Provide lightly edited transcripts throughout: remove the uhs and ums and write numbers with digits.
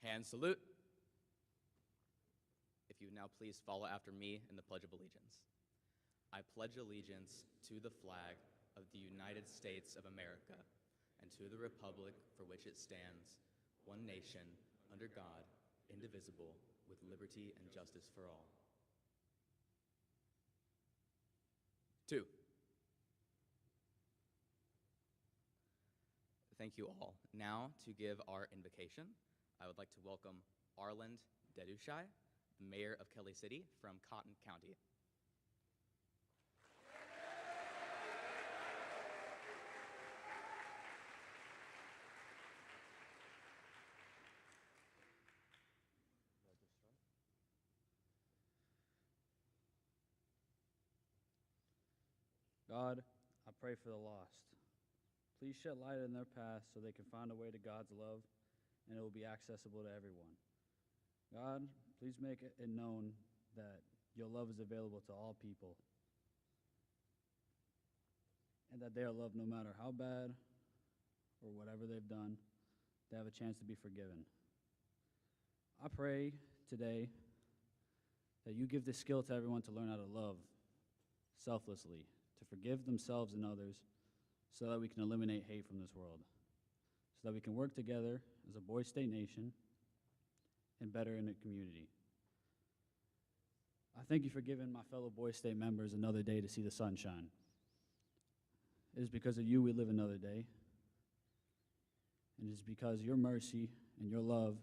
Hand salute. If you would now please follow after me in the Pledge of Allegiance. I pledge allegiance to the flag of the United States of America and to the republic for which it stands, one nation, under God, indivisible, with liberty and justice for all. 2. Thank you all. Now, to give our invocation, I would like to welcome Arland Dedushai, the mayor of Kelly City from Cotton County. God, I pray for the lost. Please shed light in their path so they can find a way to God's love and it will be accessible to everyone. God, please make it known that your love is available to all people and that they are loved no matter how bad or whatever they've done, they have a chance to be forgiven. I pray today that you give the skill to everyone to learn how to love selflessly, to forgive themselves and others, so that we can eliminate hate from this world, so that we can work together as a Boys State nation and better in the community. I thank you for giving my fellow Boys State members another day to see the sunshine. It is because of you we live another day, and it is because of your mercy and your love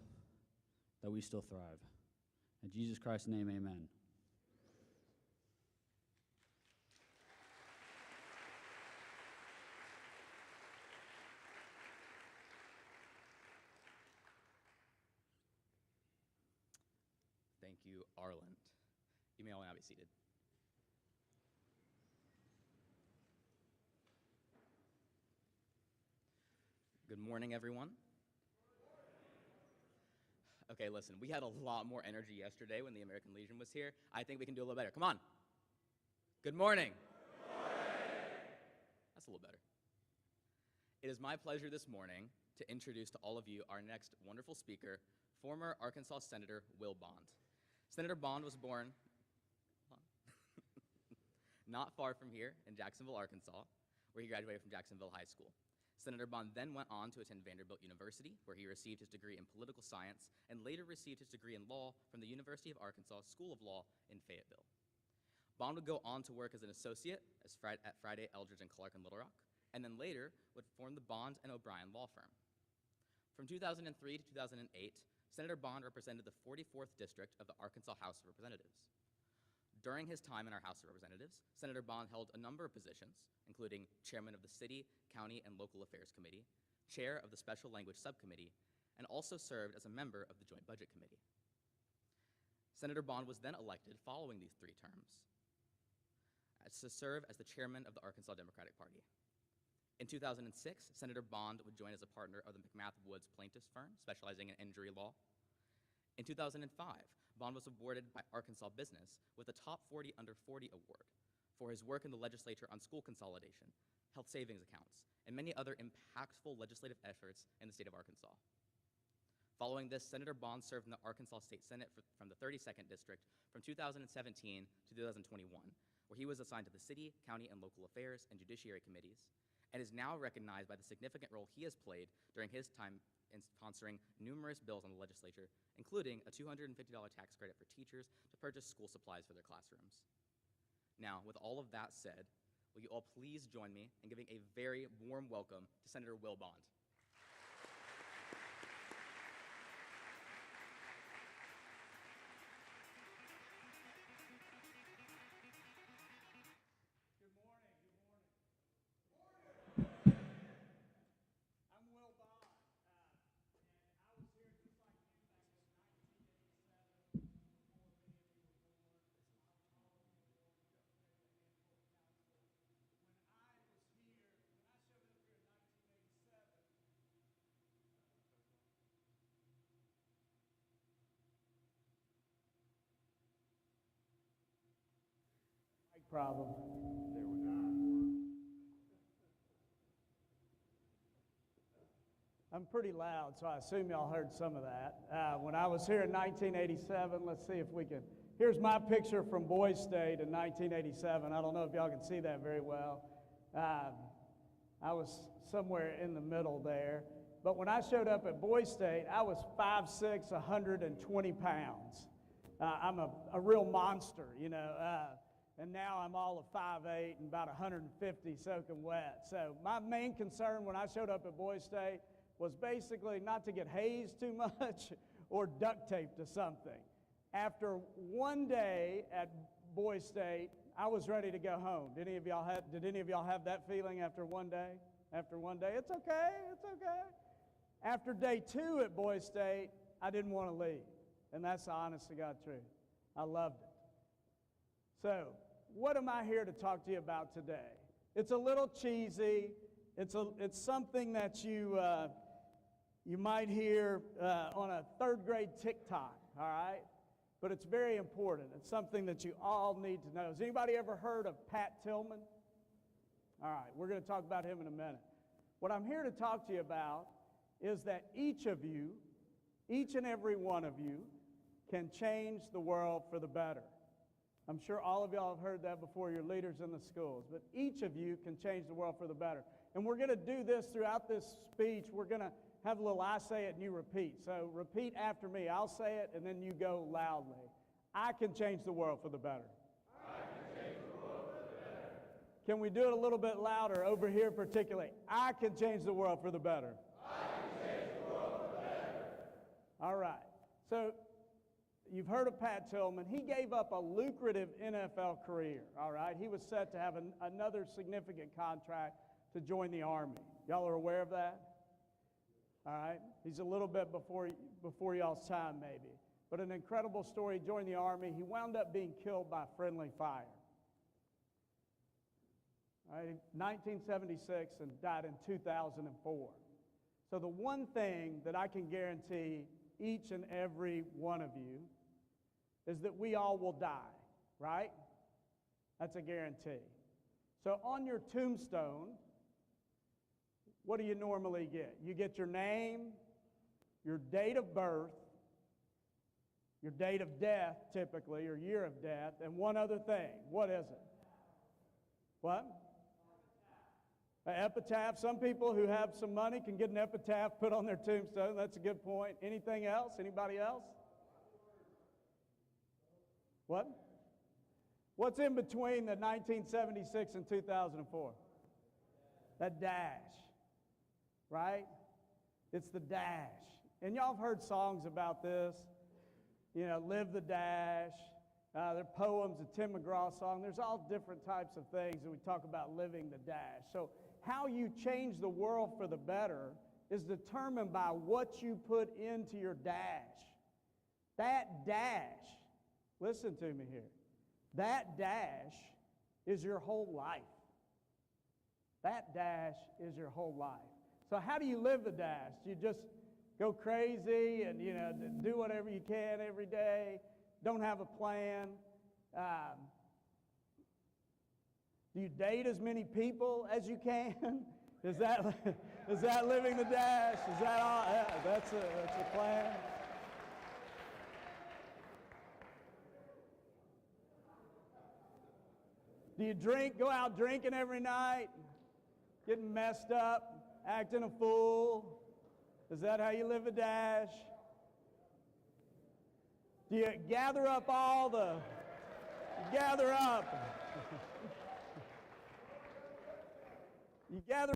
that we still thrive. In Jesus Christ's name, amen. Thank you, Arland. You may all now be seated. Good morning, everyone. Okay, listen, we had a lot more energy yesterday when the American Legion was here. I think we can do a little better. Come on. Good morning. Good morning. That's a little better. It is my pleasure this morning to introduce to all of you our next wonderful speaker, former Arkansas Senator Will Bond. Senator Bond was born not far from here in Jacksonville, Arkansas, where he graduated from Jacksonville High School. Senator Bond then went on to attend Vanderbilt University, where he received his degree in political science and later received his degree in law from the University of Arkansas School of Law in Fayetteville. Bond would go on to work as an associate at Friday, Eldridge & Clark in Little Rock, and then later would form the Bond and O'Brien law firm. From 2003 to 2008, Senator Bond represented the 44th District of the Arkansas House of Representatives. During his time in our House of Representatives, Senator Bond held a number of positions, including chairman of the City, County, and Local Affairs Committee, chair of the Special Language Subcommittee, and also served as a member of the Joint Budget Committee. Senator Bond was then elected following these 3 terms to serve as the chairman of the Arkansas Democratic Party. In 2006, Senator Bond would join as a partner of the McMath Woods plaintiffs firm, specializing in injury law. In 2005, Bond was awarded by Arkansas Business with the Top 40 Under 40 Award for his work in the legislature on school consolidation, health savings accounts, and many other impactful legislative efforts in the state of Arkansas. Following this, Senator Bond served in the Arkansas State Senate from the 32nd District from 2017 to 2021, where he was assigned to the City, County, and Local Affairs and Judiciary Committees, and is now recognized by the significant role he has played during his time in sponsoring numerous bills in the legislature, including a $250 tax credit for teachers to purchase school supplies for their classrooms. Now, with all of that said, will you all please join me in giving a very warm welcome to Senator Will Bond. Problem. There we go. I'm pretty loud, so I assume y'all heard some of that. When I was here in 1987, let's see if we can. Here's my picture from Boys State in 1987. I don't know if y'all can see that very well. I was somewhere in the middle there. But when I showed up at Boys State, I was 5'6", 120 pounds. I'm a real monster, you know. And now I'm all of 5'8" and about 150 soaking wet. So my main concern when I showed up at Boys State was basically not to get hazed too much or duct taped to something. After one day at Boys State, I was ready to go home. Did any of y'all have that feeling after one day? After one day, it's okay, it's okay. After day 2 at Boys State, I didn't want to leave. And that's the honest to God truth. I loved it. So, what am I here to talk to you about today? It's a little cheesy. It's something that you might hear on a 3rd grade TikTok, all right? But it's very important. It's something that you all need to know. Has anybody ever heard of Pat Tillman? All right, we're going to talk about him in a minute. What I'm here to talk to you about is that each of you, each and every one of you, can change the world for the better. I'm sure all of y'all have heard that before, your leaders in the schools, but each of you can change the world for the better. And we're going to do this throughout this speech. We're going to have a little I say it and you repeat. So repeat after me. I'll say it and then you go loudly. I can change the world for the better. I can change the world for the better. Can we do it a little bit louder over here particularly? I can change the world for the better. I can change the world for the better. All right. So you've heard of Pat Tillman. He gave up a lucrative NFL career, all right? He was set to have another significant contract to join the Army. Y'all are aware of that? All right? He's a little bit before y'all's time, maybe. But an incredible story. He joined the Army. He wound up being killed by friendly fire. All right? 1976 and died in 2004. So the one thing that I can guarantee each and every one of you is that we all will die, right? That's a guarantee. So on your tombstone, what do you normally get? You get your name, your date of birth, your date of death, typically, or year of death, and one other thing. What is it? What? An epitaph. Some people who have some money can get an epitaph put on their tombstone. That's a good point. Anything else? Anybody else? What? What's in between the 1976 and 2004? That dash, right? It's the dash. And y'all have heard songs about this. You know, Live the Dash. There are poems, a Tim McGraw song. There's all different types of things that we talk about living the dash. So how you change the world for the better is determined by what you put into your dash. That dash, listen to me here, that dash is your whole life. That dash is your whole life. So how do you live the dash? You just go crazy and, you know, do whatever you can every day, don't have a plan. Do you date as many people as you can? Is that living the dash? Is that all? Yeah, that's a plan. Do you drink, go out drinking every night, getting messed up, acting a fool? Is that how you live a dash? Do you gather up you gather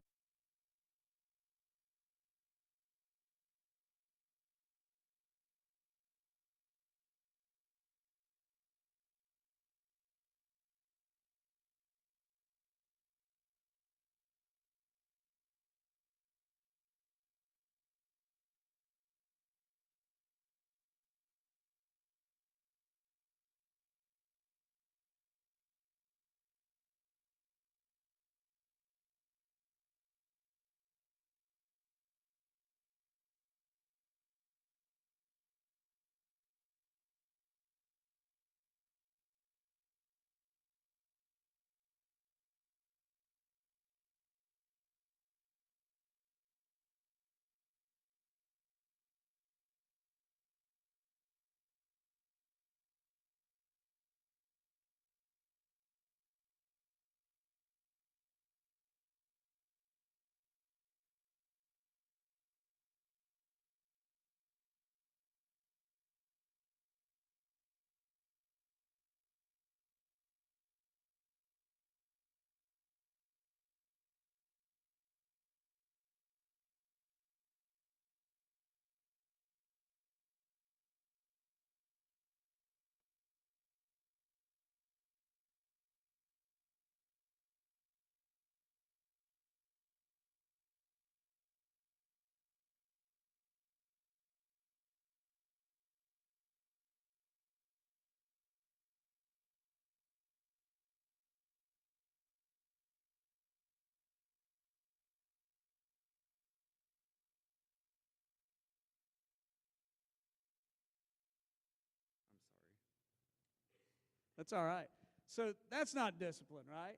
That's all right. So that's not discipline, right?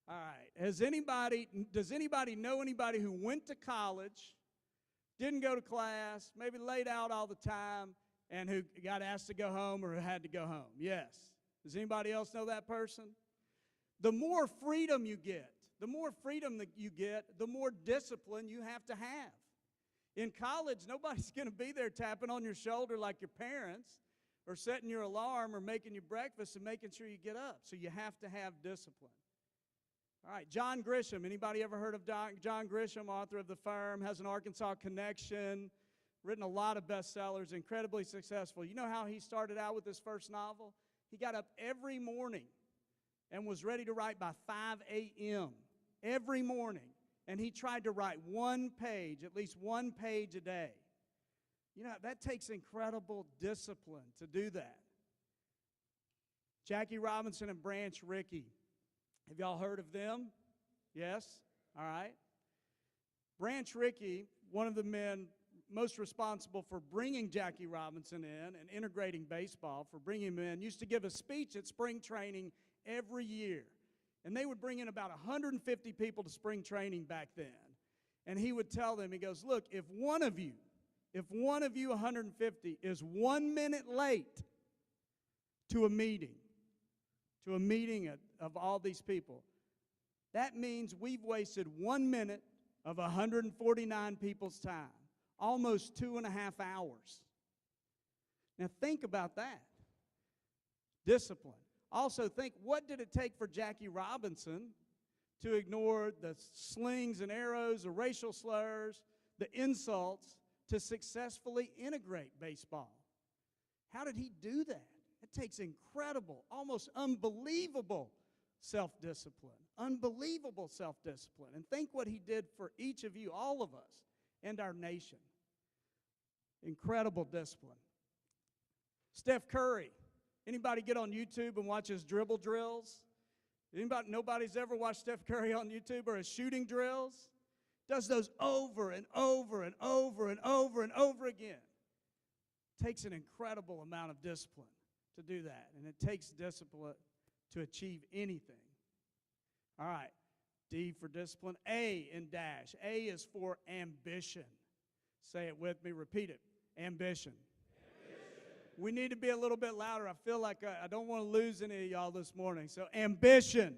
All right. Does anybody know anybody who went to college, didn't go to class, maybe laid out all the time, and who got asked to go home or who had to go home? Yes. Does anybody else know that person? The more freedom you get, the more discipline you have to have. In college, nobody's going to be there tapping on your shoulder like your parents or setting your alarm or making you breakfast and making sure you get up. So you have to have discipline. All right, John Grisham. Anybody ever heard of John Grisham, author of The Firm, has an Arkansas connection, written a lot of bestsellers, incredibly successful. You know how he started out with his first novel? He got up every morning and was ready to write by 5 a.m. every morning. And he tried to write one page, at least one page a day. You know, that takes incredible discipline to do that. Jackie Robinson and Branch Rickey. Have y'all heard of them? Yes? All right. Branch Rickey, one of the men most responsible for bringing Jackie Robinson in and integrating baseball, for bringing him in, used to give a speech at spring training every year. And they would bring in about 150 people to spring training back then. And he would tell them, he goes, look, if one of you 150 is 1 minute late to a meeting of all these people, that means we've wasted 1 minute of 149 people's time, almost 2.5 hours. Now think about that. Discipline. Also think, what did it take for Jackie Robinson to ignore the slings and arrows, the racial slurs, the insults, to successfully integrate baseball? How did he do that? It takes incredible, almost unbelievable self-discipline. Unbelievable self-discipline. And think what he did for each of you, all of us, and our nation. Incredible discipline. Steph Curry. Anybody get on YouTube and watch his dribble drills? Nobody's ever watched Steph Curry on YouTube or his shooting drills? Does those over and over and over and over and over again. Takes an incredible amount of discipline to do that. And it takes discipline to achieve anything. All right. D for discipline. A in dash. A is for ambition. Say it with me. Repeat it. Ambition. We need to be a little bit louder. I feel like I don't want to lose any of y'all this morning. So ambition.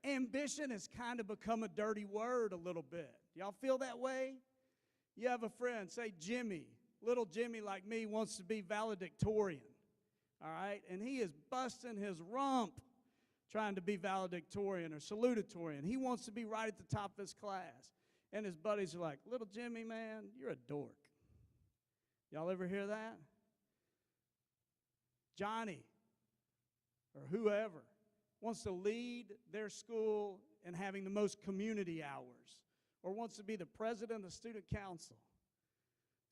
Ambition has kind of become a dirty word a little bit. Y'all feel that way? You have a friend, say Jimmy. Little Jimmy like me wants to be valedictorian. All right? And he is busting his rump trying to be valedictorian or salutatorian. He wants to be right at the top of his class. And his buddies are like, little Jimmy, man, you're a dork. Y'all ever hear that? Johnny or whoever wants to lead their school in having the most community hours or wants to be the president of the student council.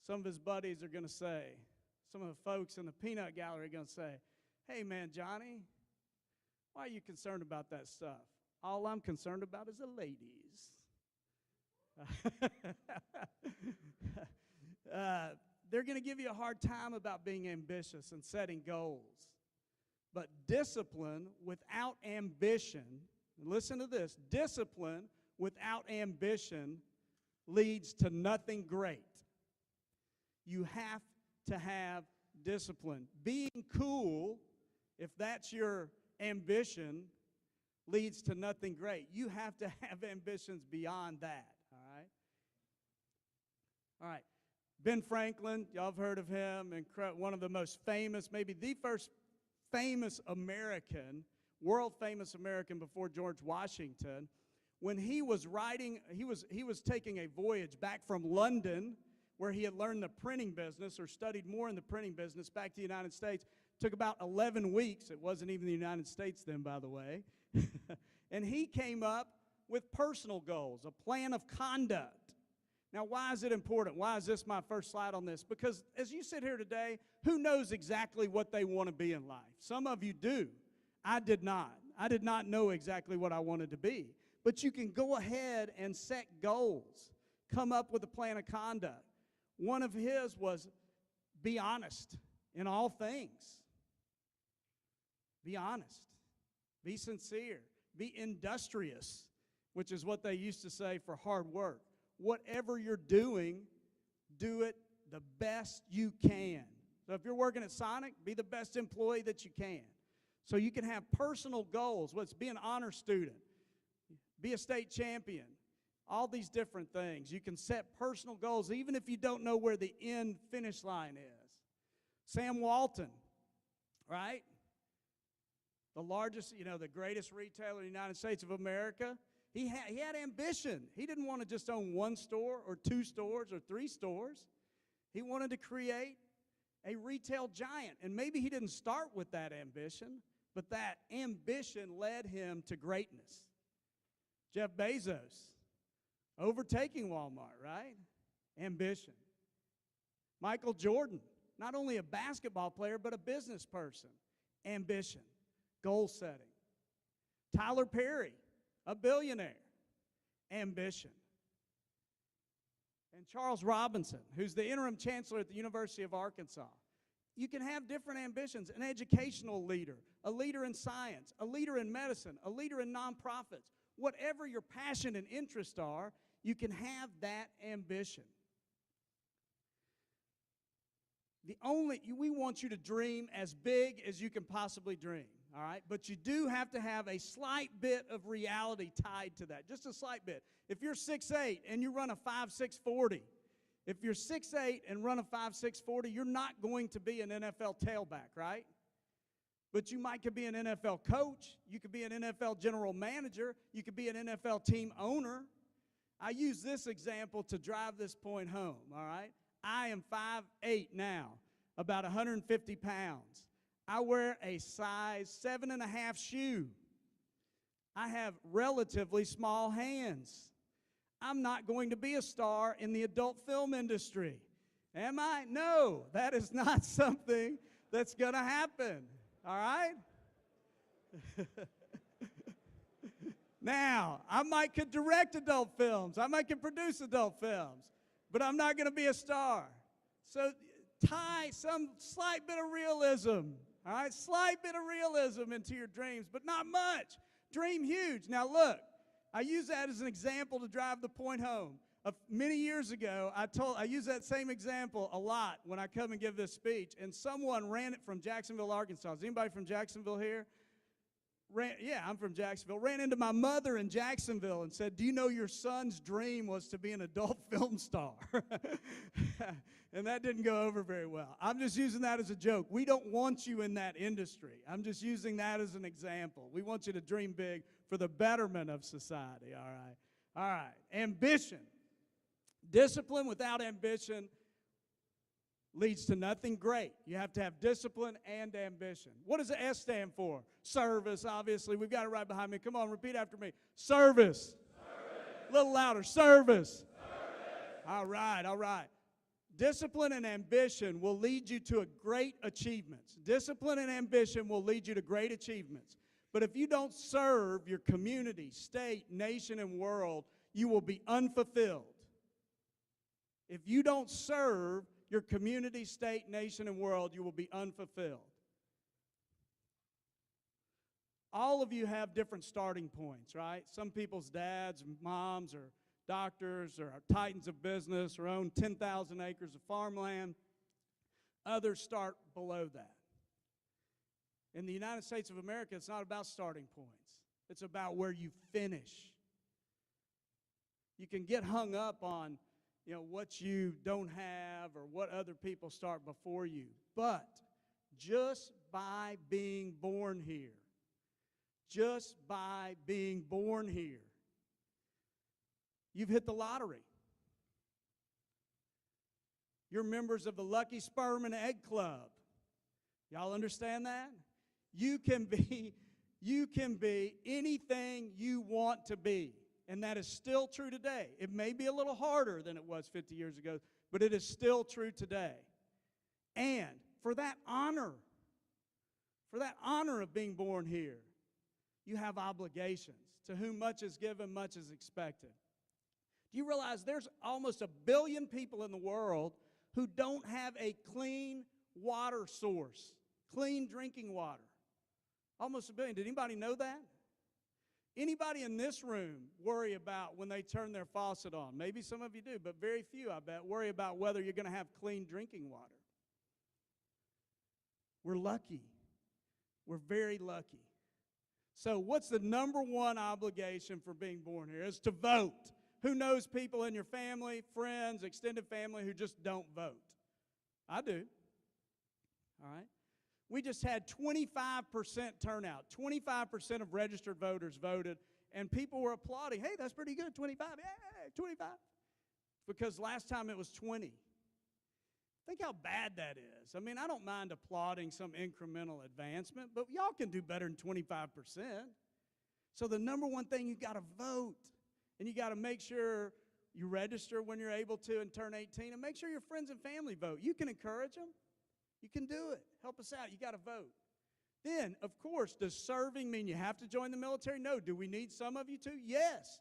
Some of his buddies are going to say, some of the folks in the peanut gallery are going to say, hey, man, Johnny, why are you concerned about that stuff? All I'm concerned about is the ladies. They're going to give you a hard time about being ambitious and setting goals. But discipline without ambition, listen to this, discipline without ambition leads to nothing great. You have to have discipline. Being cool, if that's your ambition, leads to nothing great. You have to have ambitions beyond that, all right? All right. Ben Franklin, y'all have heard of him, one of the most famous, maybe the first famous American, world-famous American before George Washington. When he was writing, he was taking a voyage back from London, where he had learned the printing business or studied more in the printing business, back to the United States. Took about 11 weeks. It wasn't even the United States then, by the way. And he came up with personal goals, a plan of conduct. Now, why is it important? Why is this my first slide on this? Because as you sit here today, who knows exactly what they want to be in life? Some of you do. I did not. I did not know exactly what I wanted to be. But you can go ahead and set goals, come up with a plan of conduct. One of his was be honest in all things. Be honest. Be sincere. Be industrious, which is what they used to say for hard work. Whatever you're doing, do it the best you can. So if you're working at Sonic, be the best employee that you can. So you can have personal goals. What's be an honor student, be a state champion, all these different things. You can set personal goals even if you don't know where the end finish line is. Sam Walton, right? The largest, the greatest retailer in the United States of America. He had ambition. He didn't want to just own one store or two stores or three stores. He wanted to create a retail giant. And maybe he didn't start with that ambition, but that ambition led him to greatness. Jeff Bezos, overtaking Walmart, right? Ambition. Michael Jordan, not only a basketball player, but a business person. Ambition. Goal setting. Tyler Perry, a billionaire. Ambition. And Charles Robinson, who's the interim chancellor at the University of Arkansas. You can have different ambitions. An educational leader, a leader in science, a leader in medicine, a leader in nonprofits. Whatever your passion and interests are, you can have that ambition. We want you to dream as big as you can possibly dream, all right? But you do have to have a slight bit of reality tied to that, just a slight bit. If you're 6'8" and you run a 5'6" 40, if you're 6'8" and run a 5'6" 40, you're not going to be an NFL tailback, right? But you could be an NFL coach, you could be an NFL general manager, you could be an NFL team owner. I use this example to drive this point home, all right? I am 5'8" now, about 150 pounds. I wear a size 7.5 shoe. I have relatively small hands. I'm not going to be a star in the adult film industry. Am I? No, that is not something that's going to happen, all right? Now, I could direct adult films. I could produce adult films. But I'm not going to be a star. So tie some slight bit of realism, all right? Slight bit of realism into your dreams, but not much. Dream huge. Now look, I use that as an example to drive the point home. Many years ago, I use that same example a lot when I come and give this speech, and someone ran it from Jacksonville, Arkansas. Is anybody from Jacksonville here? Yeah, I'm from Jacksonville. Ran into my mother in Jacksonville and said, do you know your son's dream was to be an adult film star? And that didn't go over very well. I'm just using that as a joke. We don't want you in that industry. I'm just using that as an example. We want you to dream big for the betterment of society, all right? All right, ambition. Discipline without ambition leads to nothing great. You have to have discipline and ambition. What does the S stand for? Service, obviously. We've got it right behind me. Come on, repeat after me. Service. Service. A little louder. Service. Service. All right, all right. Discipline and ambition will lead you to great achievements. Discipline and ambition will lead you to great achievements. But if you don't serve your community, state, nation, and world, you will be unfulfilled. If you don't serve your community, state, nation, and world, you will be unfulfilled. All of you have different starting points, right? Some people's dads, moms, or doctors, or titans of business, or own 10,000 acres of farmland. Others start below that. In the United States of America, it's not about starting points. It's about where you finish. You can get hung up on what you don't have or what other people start before you. But just by being born here, you've hit the lottery. You're members of the Lucky Sperm and Egg Club. Y'all understand that? You can be anything you want to be. And that is still true today. It may be a little harder than it was 50 years ago, but it is still true today. And for that honor of being born here, you have obligations. To whom much is given, much is expected. Do you realize there's almost 1 billion people in the world who don't have a clean water source, clean drinking water? Almost 1 billion. Did anybody know that? Anybody in this room worry about when they turn their faucet on? Maybe some of you do, but very few, I bet, worry about whether you're going to have clean drinking water. We're lucky. We're very lucky. So what's the number one obligation for being born here? Is to vote. Who knows people in your family, friends, extended family who just don't vote? I do. All right? We just had 25% turnout. 25% of registered voters voted, and people were applauding. Hey, that's pretty good, 25. Hey, 25. Because last time it was 20. Think how bad that is. I mean, I don't mind applauding some incremental advancement, but y'all can do better than 25%. So the number one thing, you got to vote. And you got to make sure you register when you're able to and turn 18, and make sure your friends and family vote. You can encourage them. You can do it. Help us out. You got to vote. Then, of course, does serving mean you have to join the military? No. Do we need some of you to? Yes.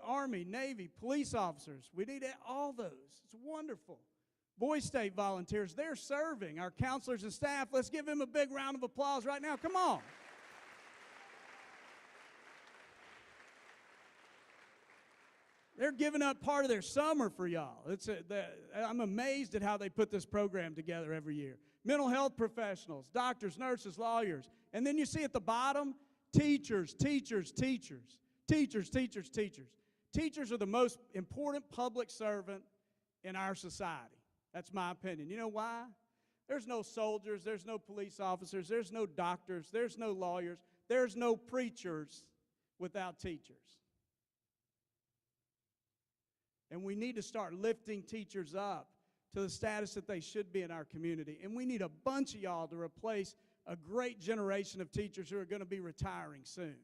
Army, Navy, police officers. We need all those. It's wonderful. Boys State volunteers, they're serving. Our counselors and staff, let's give them a big round of applause right now. Come on. They're giving up part of their summer for y'all. I'm amazed at how they put this program together every year. Mental health professionals, doctors, nurses, lawyers. And then you see at the bottom, teachers, teachers, teachers, teachers, teachers, teachers. Teachers are the most important public servant in our society. That's my opinion. You know why? There's no soldiers, there's no police officers, there's no doctors, there's no lawyers, there's no preachers without teachers. And we need to start lifting teachers up to the status that they should be in our community. And we need a bunch of y'all to replace a great generation of teachers who are going to be retiring soon.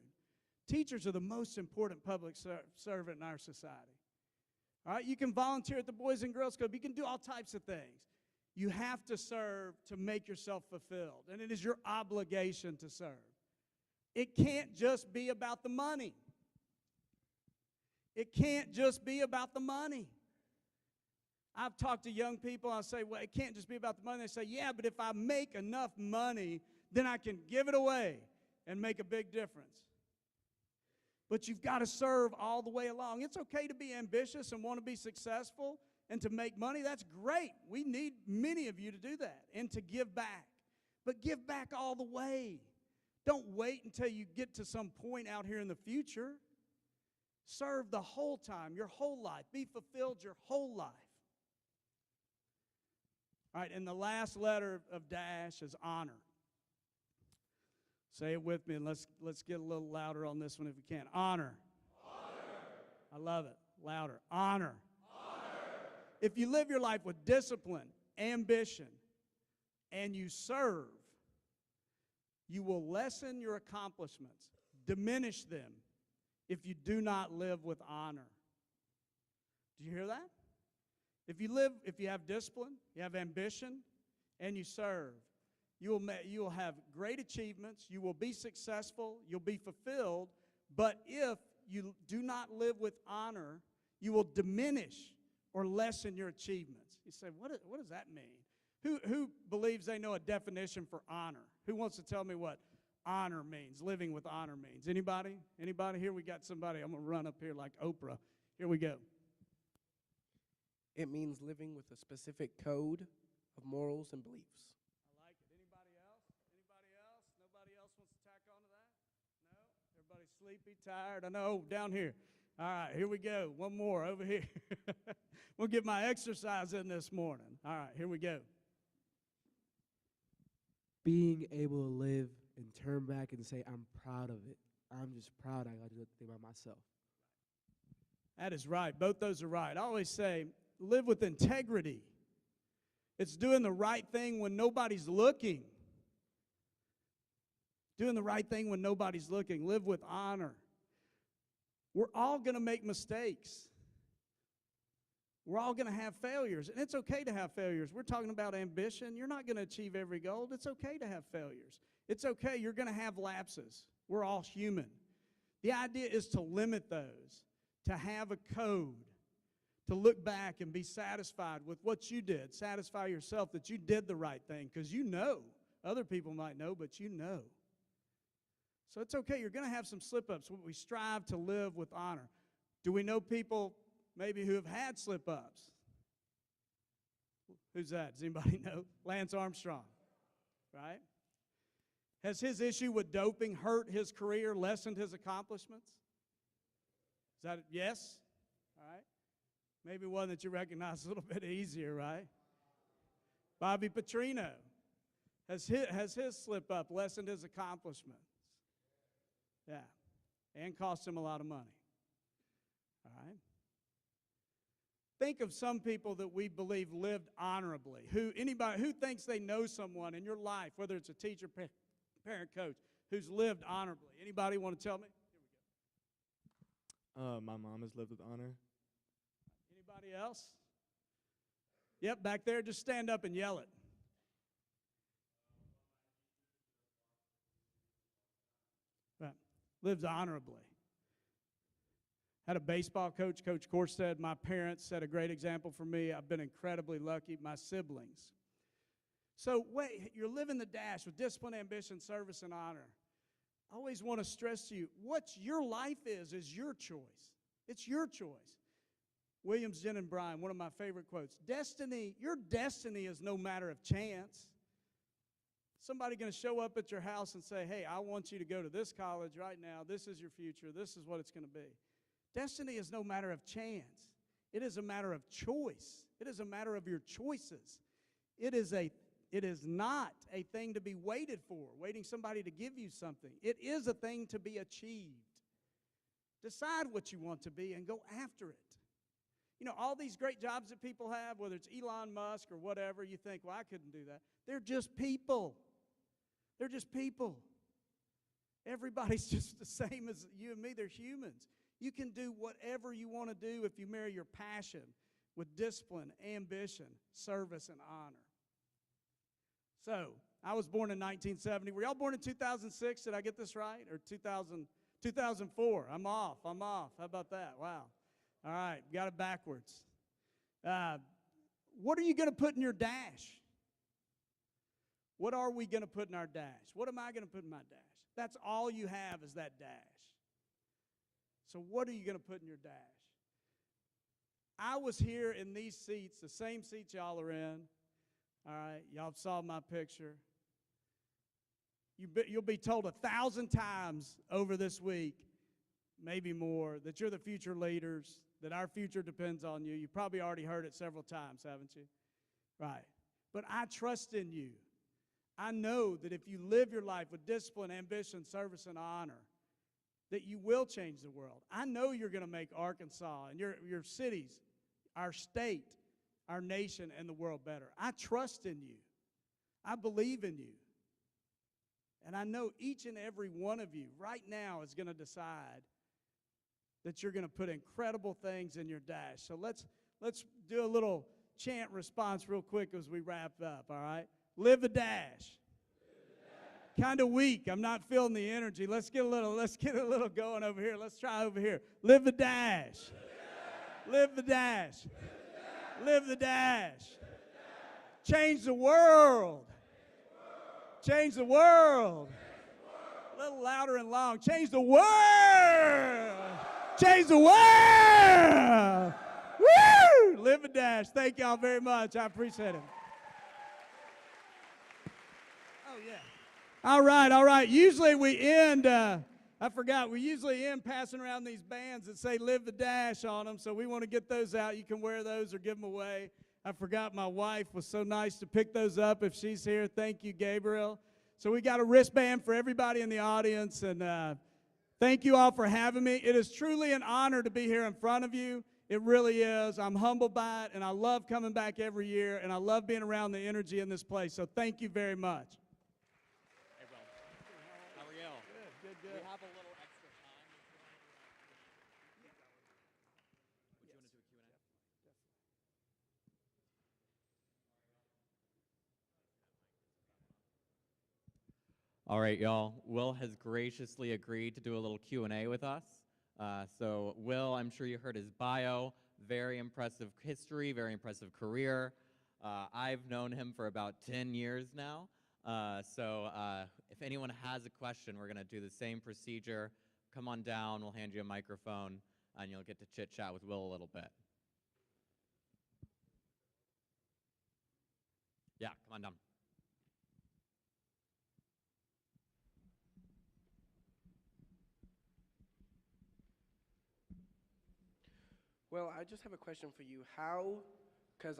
Teachers are the most important public servant in our society. All right, you can volunteer at the Boys and Girls Club. You can do all types of things. You have to serve to make yourself fulfilled, and it is your obligation to serve. It can't just be about the money. It can't just be about the money. I've talked to young people, I say, well, it can't just be about the money. They say, yeah, but if I make enough money, then I can give it away and make a big difference. But you've got to serve all the way along. It's okay to be ambitious and want to be successful and to make money. That's great. We need many of you to do that and to give back. But give back all the way. Don't wait until you get to some point out here in the future. Serve the whole time, your whole life. Be fulfilled your whole life. All right, and the last letter of Dash is honor. Say it with me, and let's get a little louder on this one if we can. Honor. Honor. I love it. Louder. Honor. Honor. If you live your life with discipline, ambition, and you serve, you will lessen your accomplishments, diminish them, if you do not live with honor. Do you hear that? If you have discipline, you have ambition, and you serve, you will have great achievements, you will be successful, you'll be fulfilled, but if you do not live with honor, you will diminish or lessen your achievements. You say, what does that mean? Who believes they know a definition for honor? Who wants to tell me what honor means, living with honor means? Anybody? Anybody? Here we got somebody. I'm going to run up here like Oprah. Here we go. It means living with a specific code of morals and beliefs. I like it. Anybody else? Anybody else? Nobody else wants to tack on to that? No? Everybody sleepy, tired? I know, down here. All right, here we go. One more over here. We'll get my exercise in this morning. All right, here we go. Being able to live and turn back and say, I'm proud of it. I'm just proud I got to do the thing by myself. That is right. Both those are right. I always say, live with integrity. It's doing the right thing when nobody's looking. Doing the right thing when nobody's looking. Live with honor. We're all going to make mistakes. We're all going to have failures, and it's okay to have failures. We're talking about ambition. You're not going to achieve every goal. It's okay to have failures. It's okay. You're going to have lapses. We're all human. The idea is to limit those, to have a code, to look back and be satisfied with what you did. Satisfy yourself that you did the right thing, because you know. Other people might know, but you know. So it's okay. You're going to have some slip-ups. We strive to live with honor. Do we know people maybe who have had slip-ups? Who's that? Does anybody know? Lance Armstrong, right? Has his issue with doping hurt his career, lessened his accomplishments? Is that yes? All right. Maybe one that you recognize a little bit easier, right? Bobby Petrino. Has his slip-up lessened his accomplishments? Yeah. And cost him a lot of money. All right. Think of some people that we believe lived honorably. Anybody who thinks they know someone in your life, whether it's a teacher, parent, coach, who's lived honorably? Anybody want to tell me? My mom has lived with honor. Anybody else? Yep, back there. Just stand up and yell it. Right. Lives honorably. Had a baseball coach, Coach Corstead. My parents set a great example for me. I've been incredibly lucky. My siblings. So wait, you're living the dash with discipline, ambition, service, and honor. I always want to stress to you, what your life is your choice. It's your choice. Williams, Jen, and Brian, one of my favorite quotes. Your destiny is no matter of chance. Somebody going to show up at your house and say, hey, I want you to go to this college right now. This is your future. This is what it's going to be. Destiny is no matter of chance. It is a matter of choice. It is a matter of your choices. It is not a thing to be waited for, waiting somebody to give you something. It is a thing to be achieved. Decide what you want to be and go after it. You know, all these great jobs that people have, whether it's Elon Musk or whatever, you think, well, I couldn't do that. They're just people. They're just people. Everybody's just the same as you and me. They're humans. You can do whatever you want to do if you marry your passion with discipline, ambition, service, and honor. So, I was born in 1970. Were y'all born in 2006? Did I get this right? Or 2004? I'm off. How about that? Wow. All right, got it backwards. What are you going to put in your dash? What are we going to put in our dash? What am I going to put in my dash? That's all you have is that dash. So what are you going to put in your dash? I was here in these seats, the same seats y'all are in. All right, y'all saw my picture. You'll be told 1,000 times over this week, maybe more, that you're the future leaders, that our future depends on you. You probably already heard it several times, haven't you? Right. But I trust in you. I know that if you live your life with discipline, ambition, service, and honor, that you will change the world. I know you're going to make Arkansas and your cities, our state, our nation, and the world better. I trust in you. I believe in you. And I know each and every one of you right now is going to decide that you're going to put incredible things in your dash. So let's do a little chant response real quick as we wrap up, all right? Live the dash. Kind of weak. I'm not feeling the energy. Let's get a little going over here. Let's try over here. Live the dash. Live the dash. Live the dash. Change the world. Change the world. A little louder and long. Change the world. Change the world. Woo! Live the dash. Thank y'all very much. I appreciate it. Oh, yeah. All right. Usually we end, we usually end passing around these bands that say live the dash on them, so we want to get those out. You can wear those or give them away. I forgot my wife was so nice to pick those up if she's here. Thank you, Gabriel. So we got a wristband for everybody in the audience, and thank you all for having me. It is truly an honor to be here in front of you. It really is. I'm humbled by it, and I love coming back every year, and I love being around the energy in this place. So thank you very much. Hey, Will. How are you? Good. We have a little extra time. Would you want to do a Q&A? All right, y'all. Will has graciously agreed to do a little Q&A with us. So Will, I'm sure you heard his bio. Very impressive history, very impressive career. I've known him for about 10 years now. So If anyone has a question, we're going to do the same procedure. Come on down, we'll hand you a microphone, and you'll get to chit-chat with Will a little bit. Yeah, come on down. Well, I just have a question for you. Because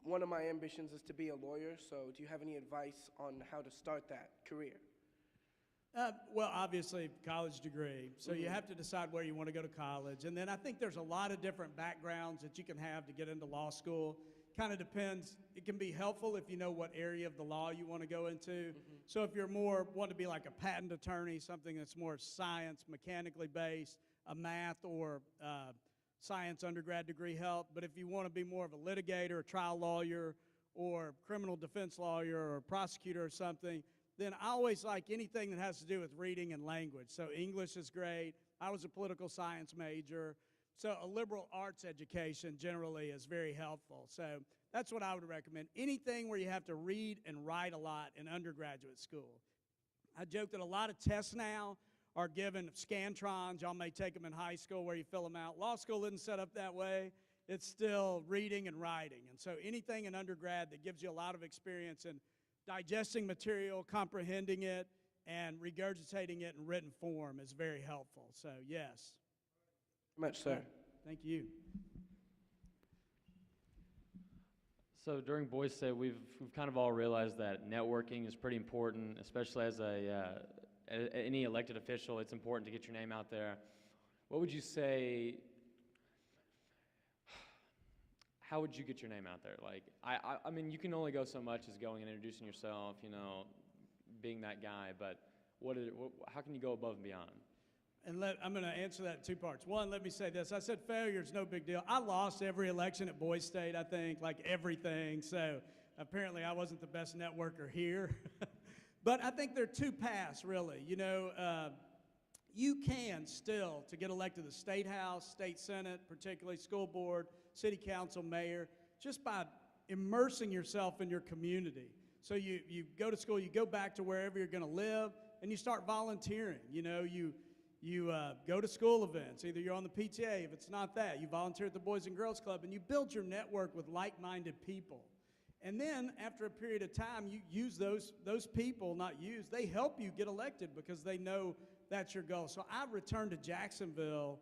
one of my ambitions is to be a lawyer, so do you have any advice on how to start that career? Well, obviously, college degree. So you have to decide where you want to go to college. And then I think there's a lot of different backgrounds that you can have to get into law school. Kind of depends. It can be helpful if you know what area of the law you want to go into. So if you're want to be like a patent attorney, something that's more science, mechanically based, a math or science undergrad degree help. But if you want to be more of a litigator, a trial lawyer, or criminal defense lawyer, or a prosecutor or something, then I always like anything that has to do with reading and language. So English is great. I was a political science major. So a liberal arts education generally is very helpful. So that's what I would recommend. Anything where you have to read and write a lot in undergraduate school. I joke that a lot of tests now are given Scantrons. Y'all may take them in high school where you fill them out. Law school isn't set up that way. It's still reading and writing. And so anything in undergrad that gives you a lot of experience in digesting material, comprehending it, and regurgitating it in written form is very helpful. So, yes. Much, sir. Thank you. So during Boys State, we've kind of all realized that networking is pretty important, especially as any elected official. It's important to get your name out there. What would you say? How would you get your name out there? Like, I mean, you can only go so much as going and introducing yourself, you know, being that guy. But how can you go above and beyond? And I'm going to answer that in two parts. One, let me say this. I said failure is no big deal. I lost every election at Boys State, I think, like everything. So apparently I wasn't the best networker here. But I think there are two paths, really. You know, you can still, to get elected to the State House, State Senate, particularly school board, city council, mayor, just by immersing yourself in your community. So you go to school, you go back to wherever you're going to live, and you start volunteering. You know, you go to school events. Either you're on the PTA, if it's not that, you volunteer at the Boys and Girls Club, and you build your network with like-minded people. And then after a period of time, you use those people, they help you get elected because they know that's your goal. So I returned to Jacksonville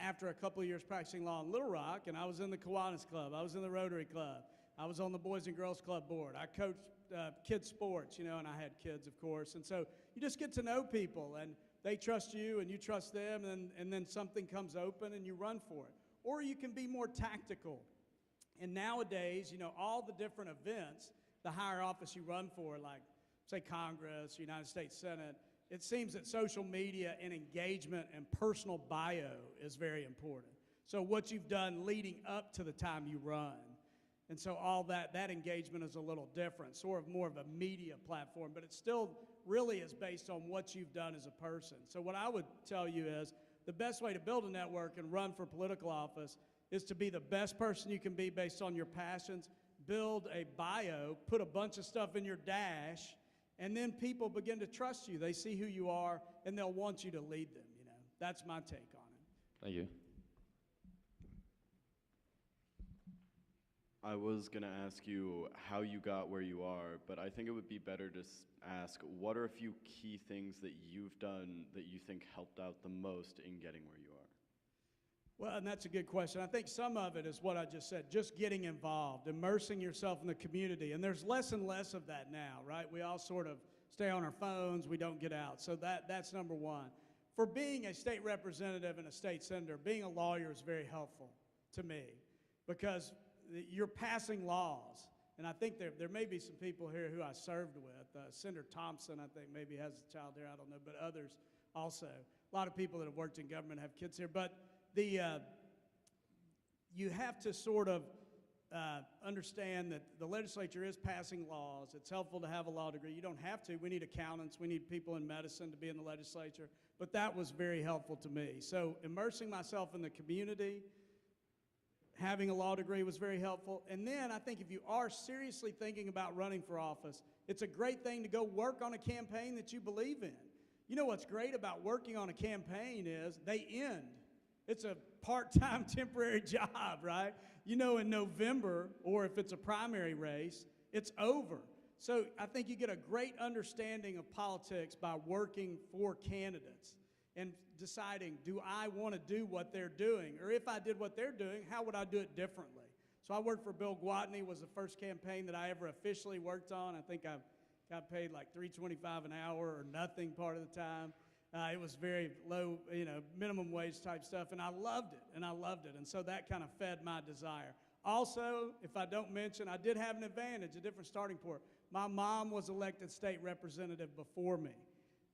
after a couple of years practicing law in Little Rock, and I was in the Kiwanis Club. I was in the Rotary Club. I was on the Boys and Girls Club board. I coached kids sports, you know, and I had kids, of course. And so you just get to know people, and they trust you, and you trust them, and then something comes open, and you run for it. Or you can be more tactical. And nowadays, you know, all the different events, the higher office you run for, like, say, Congress, United States Senate, it seems that social media and engagement and personal bio is very important. So what you've done leading up to the time you run. And so all that engagement is a little different, sort of more of a media platform, but it still really is based on what you've done as a person. So what I would tell you is the best way to build a network and run for political office is to be the best person you can be based on your passions, build a bio, put a bunch of stuff in your dash, and then people begin to trust you. They see who you are, and they'll want you to lead them, you know. That's my take on it. Thank you. I was going to ask you how you got where you are, but I think it would be better to ask, what are a few key things that you've done that you think helped out the most in getting where you are? Well, and that's a good question. I think some of it is what I just said, just getting involved, immersing yourself in the community. And there's less and less of that now, right? We all sort of stay on our phones, we don't get out. So that's number one. For being a state representative and a state senator, being a lawyer is very helpful to me because you're passing laws. And I think there may be some people here who I served with. Senator Thompson, I think, maybe has a child here, I don't know, but others also. A lot of people that have worked in government have kids here. But you have to sort of understand that the legislature is passing laws. It's helpful to have a law degree. You don't have to. We need accountants. We need people in medicine to be in the legislature. But that was very helpful to me. So immersing myself in the community, having a law degree was very helpful. And then I think if you are seriously thinking about running for office, it's a great thing to go work on a campaign that you believe in. You know what's great about working on a campaign is they end. It's a part-time temporary job, right? You know, in November, or if it's a primary race, it's over. So I think you get a great understanding of politics by working for candidates and deciding, do I want to do what they're doing? Or if I did what they're doing, how would I do it differently? So I worked for Bill Gwatney, was the first campaign that I ever officially worked on. I think I got paid like $3.25 an hour or nothing part of the time. It was very low, minimum wage type stuff, and I loved it, and so that kind of fed my desire. Also, if I don't mention, I did have an advantage, a different starting point. My mom was elected state representative before me,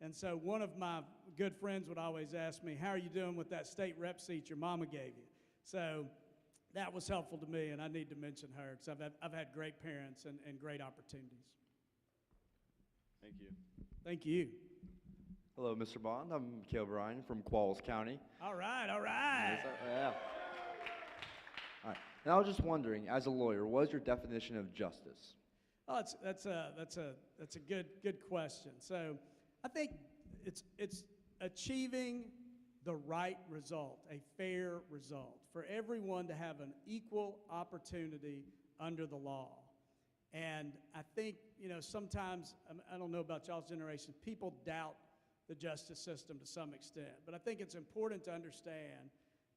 and so one of my good friends would always ask me, how are you doing with that state rep seat your mama gave you? So that was helpful to me, and I need to mention her, because I've had great parents and great opportunities. Thank you. Thank you. Hello, Mr. Bond. I'm Caleb Ryan from Qualls County. All right, all right. Yeah. All right. And I was just wondering, as a lawyer, what is your definition of justice? Oh, that's a good question. So I think it's achieving the right result, a fair result, for everyone to have an equal opportunity under the law. And I think, sometimes, I don't know about y'all's generation, people doubt the justice system to some extent. But I think it's important to understand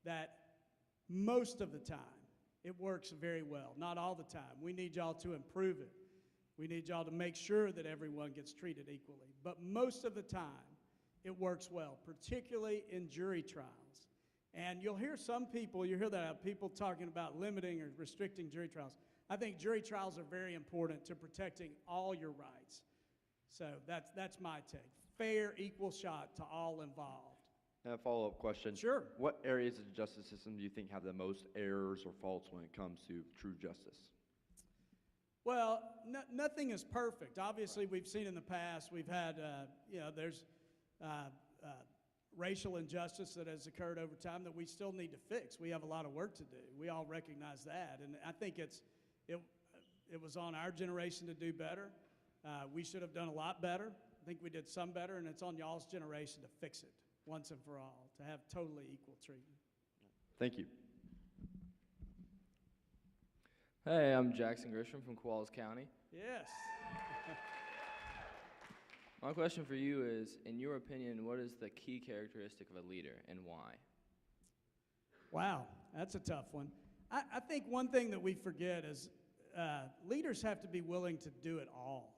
that most of the time, it works very well. Not all the time. We need y'all to improve it. We need y'all to make sure that everyone gets treated equally. But most of the time, it works well, particularly in jury trials. And you'll hear people talking about limiting or restricting jury trials. I think jury trials are very important to protecting all your rights. So that's my take. Fair, equal shot to all involved. And a follow-up question. Sure. What areas of the justice system do you think have the most errors or faults when it comes to true justice? Well, nothing is perfect. Obviously, we've seen in the past, we've had, there's racial injustice that has occurred over time that we still need to fix. We have a lot of work to do. We all recognize that. And I think it was on our generation to do better. We should have done a lot better. I think we did some better, and it's on y'all's generation to fix it once and for all, to have totally equal treatment. Thank you. Hey, I'm Jackson Grisham from Qualls County. Yes. My question for you is, in your opinion, what is the key characteristic of a leader and why? Wow, that's a tough one. I think one thing that we forget is leaders have to be willing to do it all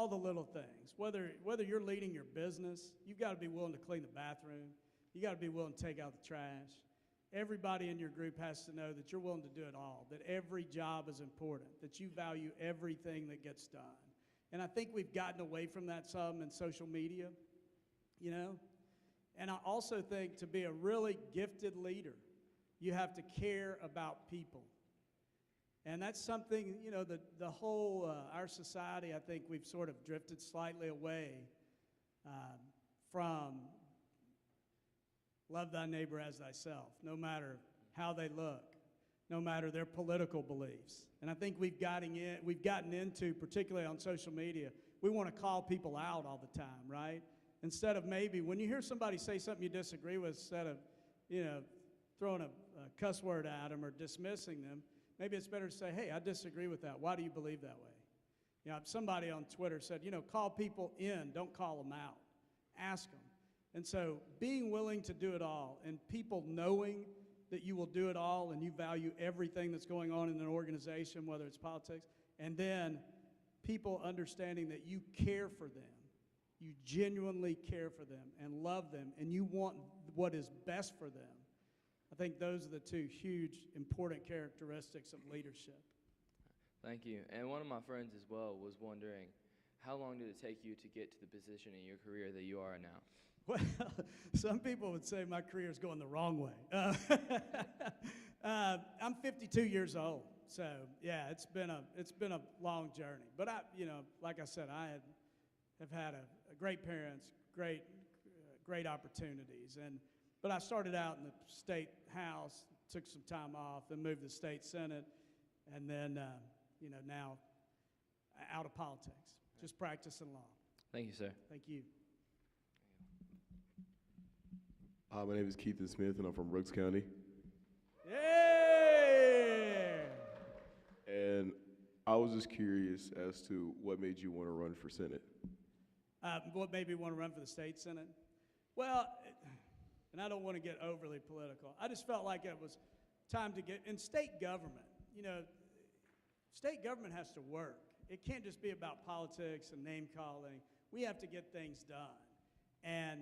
the little things. Whether you're leading your business, you've got to be willing to clean the bathroom. You got to be willing to take out the trash. Everybody in your group has to know that you're willing to do it all, that every job is important, that you value everything that gets done. And I think we've gotten away from that some in social media, And I also think to be a really gifted leader, you have to care about people. And that's something, the whole, our society, I think we've sort of drifted slightly away from love thy neighbor as thyself, no matter how they look, no matter their political beliefs. And I think we've gotten into, particularly on social media, we want to call people out all the time, right? Instead of maybe, when you hear somebody say something you disagree with, instead of, throwing a cuss word at them or dismissing them, maybe it's better to say, hey, I disagree with that. Why do you believe that way? Somebody on Twitter said, call people in, don't call them out. Ask them. And so being willing to do it all and people knowing that you will do it all and you value everything that's going on in an organization, whether it's politics, and then people understanding that you care for them, you genuinely care for them and love them, and you want what is best for them. I think those are the two huge, important characteristics of leadership. Thank you. And one of my friends as well was wondering, how long did it take you to get to the position in your career that you are now? Well, some people would say my career is going the wrong way. I'm 52 years old, so yeah, it's been a long journey. But like I said, I have had a great parents, great opportunities, but I started out in the state house, took some time off, then moved to the state senate, and then, now out of politics, just practicing law. Thank you, sir. Thank you. My name is Keithan Smith, and I'm from Brooks County. Yay! And I was just curious as to what made you want to run for Senate. What made me want to run for the state senate? Well, and I don't want to get overly political. I just felt like it was time to get in state government. State government has to work. It can't just be about politics and name calling. We have to get things done. And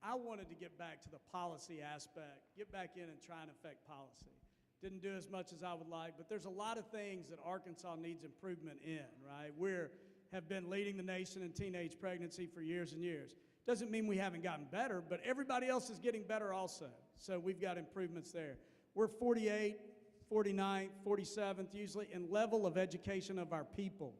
I wanted to get back to the policy aspect, get back in and try and affect policy. Didn't do as much as I would like, but there's a lot of things that Arkansas needs improvement in, right? We have been leading the nation in teenage pregnancy for years and years. Doesn't mean we haven't gotten better, but everybody else is getting better also. So we've got improvements there. We're 48, 49th, 47th usually in level of education of our people.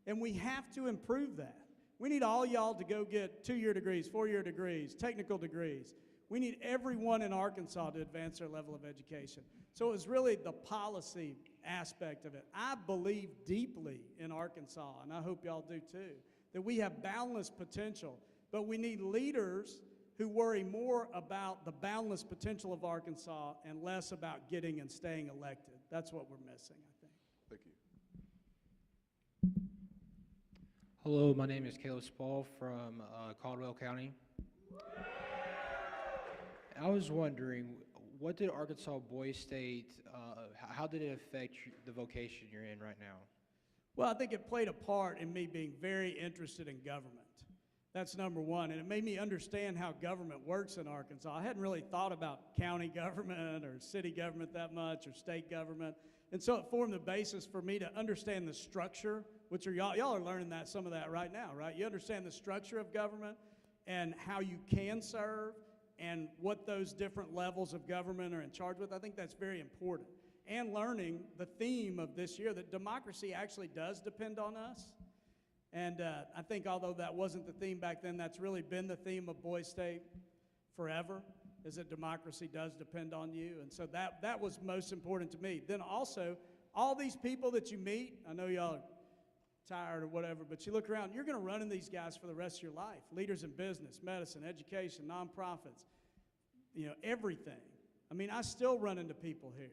And we have to improve that. We need all y'all to go get 2-year degrees, 4-year degrees, technical degrees. We need everyone in Arkansas to advance their level of education. So it was really the policy aspect of it. I believe deeply in Arkansas, and I hope y'all do too, that we have boundless potential, but we need leaders who worry more about the boundless potential of Arkansas and less about getting and staying elected. That's what we're missing, I think. Thank you. Hello, my name is Caleb Spall from Caldwell County. I was wondering, what did Arkansas Boys State, how did it affect the vocation you're in right now? Well, I think it played a part in me being very interested in government. That's number one, and it made me understand how government works in Arkansas. I hadn't really thought about county government or city government that much or state government, and so it formed the basis for me to understand the structure, which are y'all are learning some of that right now, right? You understand the structure of government and how you can serve and what those different levels of government are in charge with. I think that's very important. And learning the theme of this year, that democracy actually does depend on us. And I think although that wasn't the theme back then, that's really been the theme of Boys State forever, is that democracy does depend on you. And so that was most important to me. Then also, all these people that you meet, I know y'all are tired or whatever, but you look around, you're going to run into these guys for the rest of your life. Leaders in business, medicine, education, nonprofits, everything. I mean, I still run into people here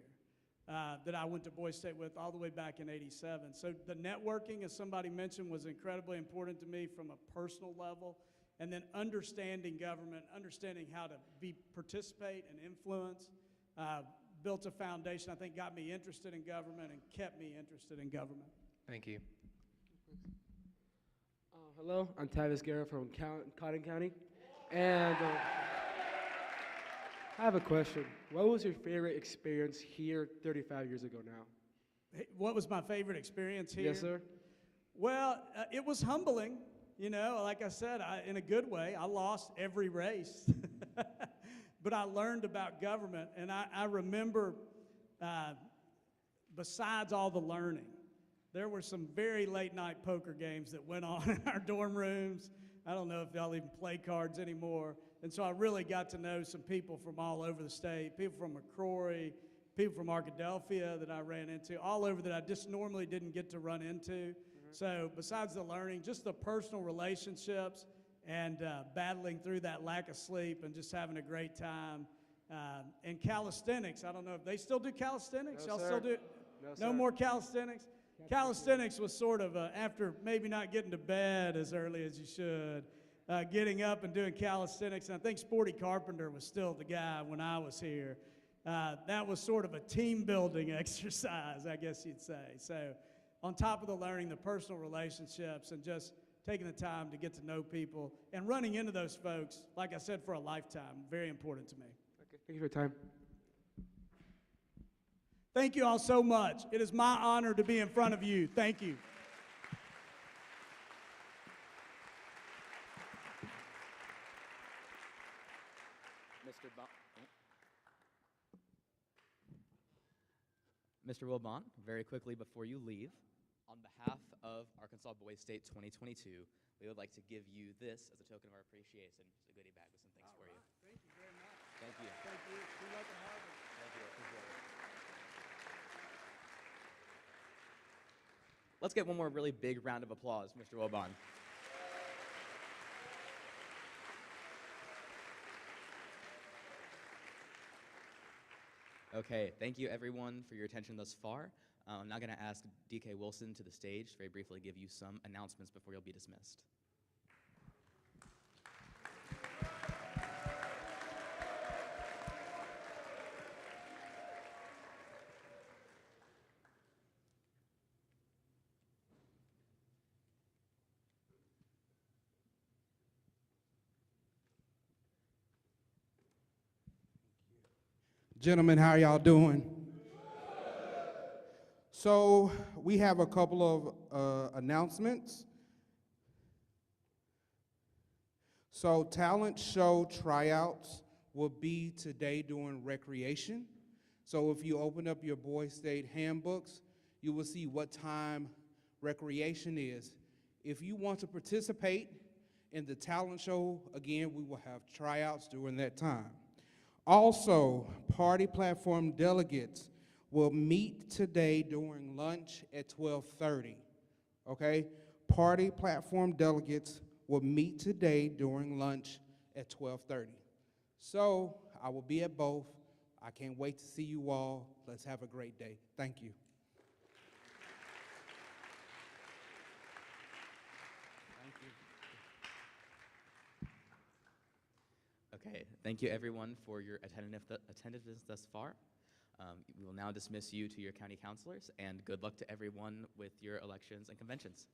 that I went to Boys State with all the way back in '87. So the networking, as somebody mentioned, was incredibly important to me from a personal level. And then understanding government, understanding how to participate and influence, built a foundation I think got me interested in government and kept me interested in government. Thank you. Hello, I'm Tavis Guerra from Cotton County. And I have a question. What was your favorite experience here 35 years ago now? What was my favorite experience here? Yes, sir. Well, it was humbling. Like I said, in a good way. I lost every race. But I learned about government, and I remember, besides all the learning, there were some very late-night poker games that went on in our dorm rooms. I don't know if y'all even play cards anymore. And so I really got to know some people from all over the state, people from McCrory, people from Arkadelphia that I ran into, all over that I just normally didn't get to run into. So besides the learning, just the personal relationships and battling through that lack of sleep and just having a great time. And calisthenics, I don't know if they still do calisthenics. No, Y'all sir. still do? No, No sir. more calisthenics? Calisthenics was sort of, after maybe not getting to bed as early as you should, getting up and doing calisthenics. And I think Sporty Carpenter was still the guy when I was here. That was sort of a team-building exercise, I guess you'd say. So on top of the learning, the personal relationships, and just taking the time to get to know people and running into those folks, like I said, for a lifetime, very important to me. Okay, thank you for your time. Thank you all so much. It is my honor to be in front of you. Thank you. Mr. Wilbon, very quickly before you leave, on behalf of Arkansas Boys State 2022, we would like to give you this as a token of our appreciation, just a goodie bag with some things for you. Thank you very much. Thank you. Thank you. Good luck at Harvard. Thank Let's get one more really big round of applause, Mr. Wilbon. Okay, thank you everyone for your attention thus far. I'm now going to ask DK Wilson to the stage to very briefly give you some announcements before you'll be dismissed. Gentlemen, how y'all doing? So we have a couple of announcements. So talent show tryouts will be today during recreation. So if you open up your Boys State handbooks, you will see what time recreation is. If you want to participate in the talent show, again, we will have tryouts during that time. Also, party platform delegates will meet today during lunch at 12:30, okay? Party platform delegates will meet today during lunch at 12:30. So I will be at both. I can't wait to see you all. Let's have a great day. Thank you. Okay, thank you everyone for your attentiveness thus far. We will now dismiss you to your county councilors, and good luck to everyone with your elections and conventions.